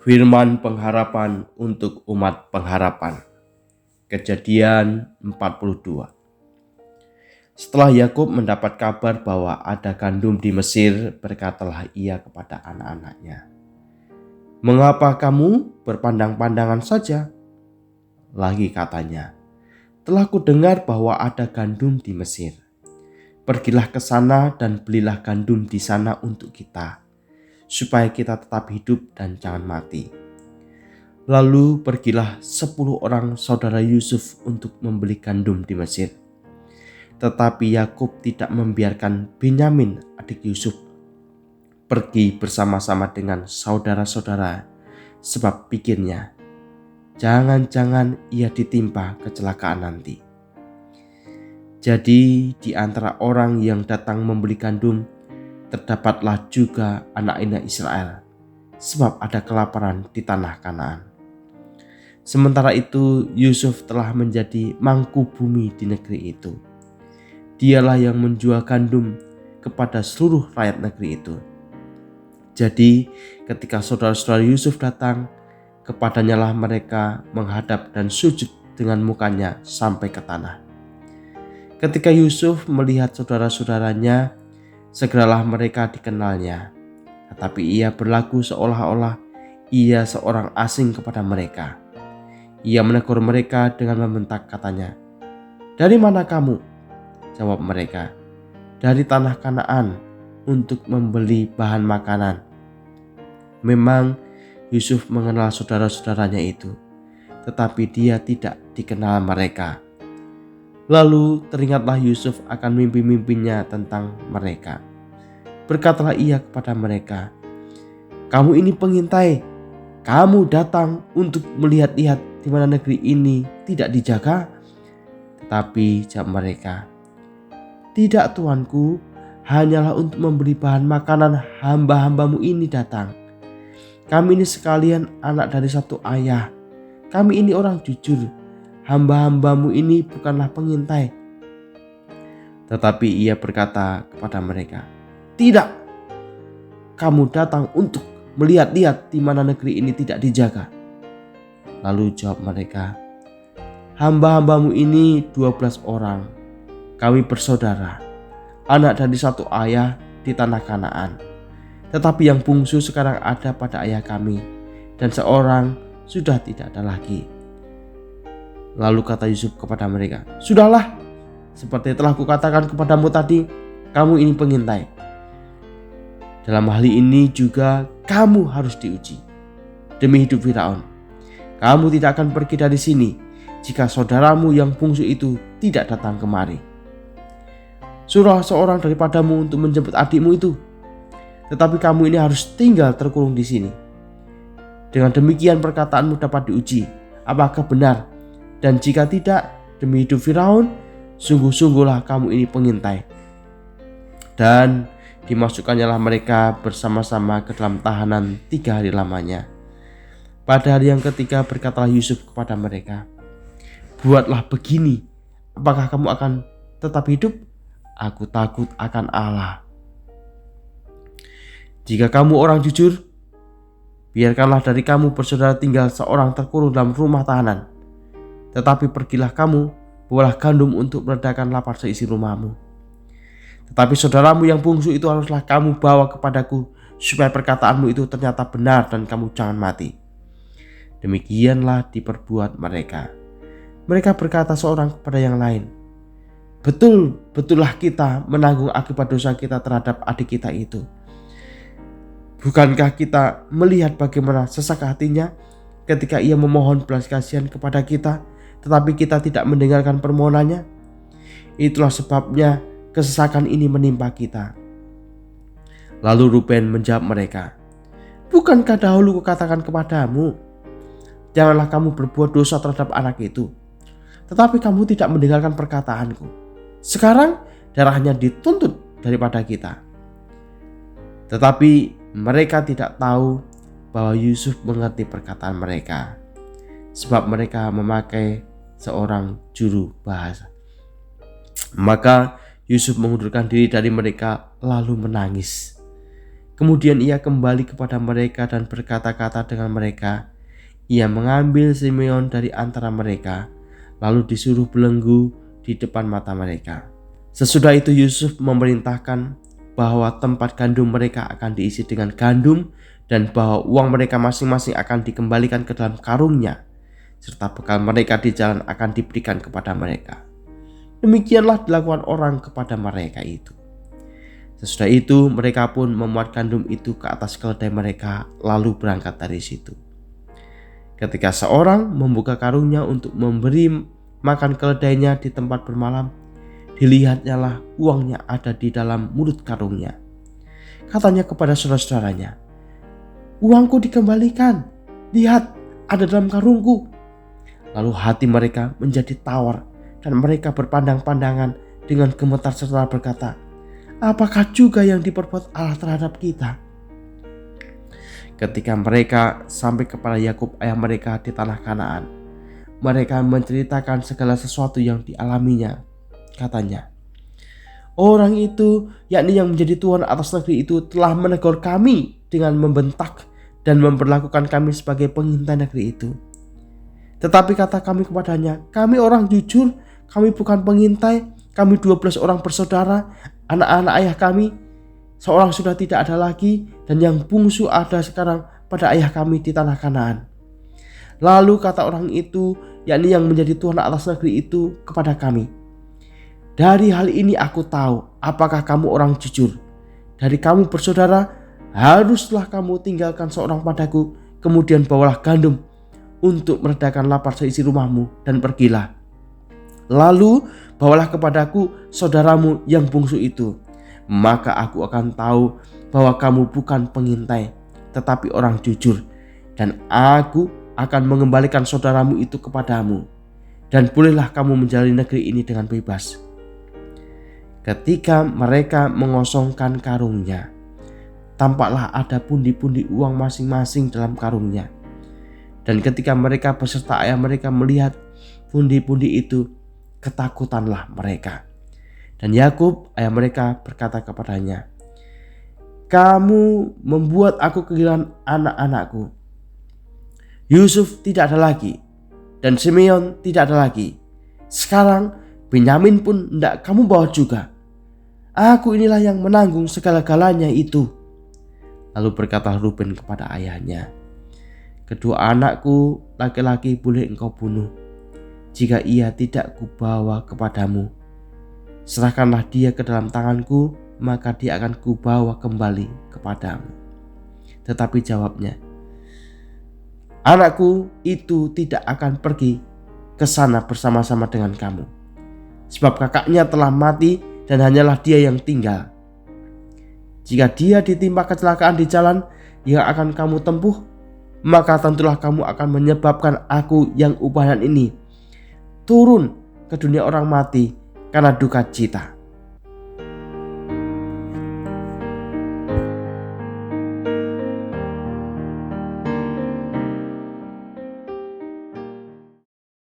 Firman pengharapan untuk umat pengharapan. Kejadian 42. Setelah Yakub mendapat kabar bahwa ada gandum di Mesir, berkatalah ia kepada anak-anaknya, "Mengapa kamu berpandang-pandangan saja?" Lagi katanya, "Telah kudengar bahwa ada gandum di Mesir. Pergilah ke sana dan belilah gandum di sana untuk kita, supaya kita tetap hidup dan jangan mati." Lalu pergilah 10 orang saudara Yusuf untuk membeli gandum di Mesir. Tetapi Yakub tidak membiarkan Benyamin, adik Yusuf, pergi bersama-sama dengan saudara-saudara, sebab pikirnya, jangan-jangan ia ditimpa kecelakaan nanti. Jadi di antara orang yang datang membeli gandum, terdapatlah juga anak-anak Israel, sebab ada kelaparan di tanah Kanaan. Sementara itu Yusuf telah menjadi mangku bumi di negeri itu. Dialah yang menjual gandum kepada seluruh rakyat negeri itu. Jadi ketika saudara-saudara Yusuf datang, kepadanya lah mereka menghadap dan sujud dengan mukanya sampai ke tanah. Ketika Yusuf melihat saudara-saudaranya, segeralah mereka dikenalnya. Tetapi ia berlaku seolah-olah ia seorang asing kepada mereka. Ia menegur mereka dengan membentak, katanya, "Dari mana kamu?" Jawab mereka, "Dari tanah Kanaan untuk membeli bahan makanan." Memang Yusuf mengenal saudara-saudaranya itu, tetapi dia tidak dikenal mereka. Lalu teringatlah Yusuf akan mimpi-mimpinya tentang mereka. Berkatalah ia kepada mereka, "Kamu ini pengintai. Kamu datang untuk melihat-lihat di mana negeri ini tidak dijaga?" Tetapi jawab mereka, "Tidak, tuanku, hanyalah untuk membeli bahan makanan hamba-hambamu ini datang. Kami ini sekalian anak dari satu ayah. Kami ini orang jujur. Hamba-hambamu ini bukanlah pengintai." Tetapi ia berkata kepada mereka, "Tidak, kamu datang untuk melihat-lihat di mana negeri ini tidak dijaga." Lalu jawab mereka, "Hamba-hambamu ini 12 orang. Kami bersaudara, anak dari satu ayah di tanah Kanaan. Tetapi yang bungsu sekarang ada pada ayah kami, dan seorang sudah tidak ada lagi." Lalu kata Yusuf kepada mereka, "Sudahlah, seperti telah kukatakan kepadamu tadi, kamu ini pengintai. Dalam hal ini juga kamu harus diuji. Demi hidup Firaun, kamu tidak akan pergi dari sini jika saudaramu yang bungsu itu tidak datang kemari. Suruh seorang daripadamu untuk menjemput adikmu itu, tetapi kamu ini harus tinggal terkurung di sini. Dengan demikian perkataanmu dapat diuji, apakah benar, dan jika tidak, demi hidup Firaun, sungguh-sungguhlah kamu ini pengintai." Dan dimasukkannya mereka bersama-sama ke dalam tahanan 3 hari lamanya. Pada hari yang ketiga berkatalah Yusuf kepada mereka, "Buatlah begini, apakah kamu akan tetap hidup? Aku takut akan Allah. Jika kamu orang jujur, biarkanlah dari kamu bersaudara tinggal seorang terkurung dalam rumah tahanan. Tetapi pergilah kamu, bawalah gandum untuk meredakan lapar seisi rumahmu. Tetapi saudaramu yang bungsu itu haruslah kamu bawa kepadaku, supaya perkataanmu itu ternyata benar dan kamu jangan mati." Demikianlah diperbuat mereka. Mereka berkata seorang kepada yang lain, "Betullah kita menanggung akibat dosa kita terhadap adik kita itu. Bukankah kita melihat bagaimana sesak hatinya ketika ia memohon belas kasihan kepada kita, tetapi kita tidak mendengarkan permohonannya? Itulah sebabnya kesesakan ini menimpa kita." Lalu Ruben menjawab mereka, "Bukankah dahulu kukatakan kepadamu, janganlah kamu berbuat dosa terhadap anak itu? Tetapi kamu tidak mendengarkan perkataanku. Sekarang darahnya dituntut daripada kita." Tetapi mereka tidak tahu bahwa Yusuf mengerti perkataan mereka, sebab mereka memakai seorang juru bahasa. Maka Yusuf mengundurkan diri dari mereka lalu menangis. Kemudian ia kembali kepada mereka dan berkata-kata dengan mereka. Ia mengambil Simeon dari antara mereka, lalu disuruh belenggu di depan mata mereka. Sesudah itu Yusuf memerintahkan bahwa tempat gandum mereka akan diisi dengan gandum dan bahwa uang mereka masing-masing akan dikembalikan ke dalam karungnya, serta bekal mereka di jalan akan diberikan kepada mereka. Demikianlah dilakukan orang kepada mereka itu. Sesudah itu mereka pun memuat gandum itu ke atas keledai mereka, lalu berangkat dari situ. Ketika seorang membuka karungnya untuk memberi makan keledainya di tempat bermalam, dilihatnyalah uangnya ada di dalam mulut karungnya. Katanya kepada saudara-saudaranya, "Uangku dikembalikan, lihat ada dalam karungku." Lalu hati mereka menjadi tawar dan mereka berpandang-pandangan dengan gemetar serta berkata, "Apakah juga yang diperbuat Allah terhadap kita?" Ketika mereka sampai kepada Yakub ayah mereka di tanah Kanaan, mereka menceritakan segala sesuatu yang dialaminya. Katanya, "Orang itu, yakni yang menjadi tuan atas negeri itu, telah menegur kami dengan membentak dan memperlakukan kami sebagai pengintai negeri itu. Tetapi kata kami kepadanya, kami orang jujur, kami bukan pengintai, kami 12 orang bersaudara, anak-anak ayah kami. Seorang sudah tidak ada lagi dan yang bungsu ada sekarang pada ayah kami di tanah Kanaan." Lalu kata orang itu, yakni yang menjadi tuan atas negeri itu, kepada kami, "Dari hal ini aku tahu apakah kamu orang jujur. Dari kamu bersaudara, haruslah kamu tinggalkan seorang padaku, kemudian bawalah gandum untuk meredakan lapar seisi rumahmu dan pergilah. Lalu bawalah kepadaku saudaramu yang bungsu itu. Maka aku akan tahu bahwa kamu bukan pengintai, tetapi orang jujur. Dan aku akan mengembalikan saudaramu itu kepadamu. Dan bolehlah kamu menjalani negeri ini dengan bebas." Ketika mereka mengosongkan karungnya, tampaklah ada pundi-pundi uang masing-masing dalam karungnya. Dan ketika mereka beserta ayah mereka melihat pundi-pundi itu, ketakutanlah mereka. Dan Yakub ayah mereka berkata kepadanya, "Kamu membuat aku kehilangan anak-anakku. Yusuf tidak ada lagi dan Simeon tidak ada lagi. Sekarang Benyamin pun tidak kamu bawa juga. Aku inilah yang menanggung segala-galanya itu." Lalu berkata Ruben kepada ayahnya, "Kedua anakku laki-laki boleh engkau bunuh. Jika ia tidak kubawa kepadamu, serahkanlah dia ke dalam tanganku, maka dia akan kubawa kembali kepadamu." Tetapi jawabnya, "Anakku itu tidak akan pergi ke sana bersama-sama dengan kamu, sebab kakaknya telah mati dan hanyalah dia yang tinggal. Jika dia ditimpa kecelakaan di jalan yang akan kamu tempuh, maka tentulah kamu akan menyebabkan aku yang ubahan ini turun ke dunia orang mati karena duka cita."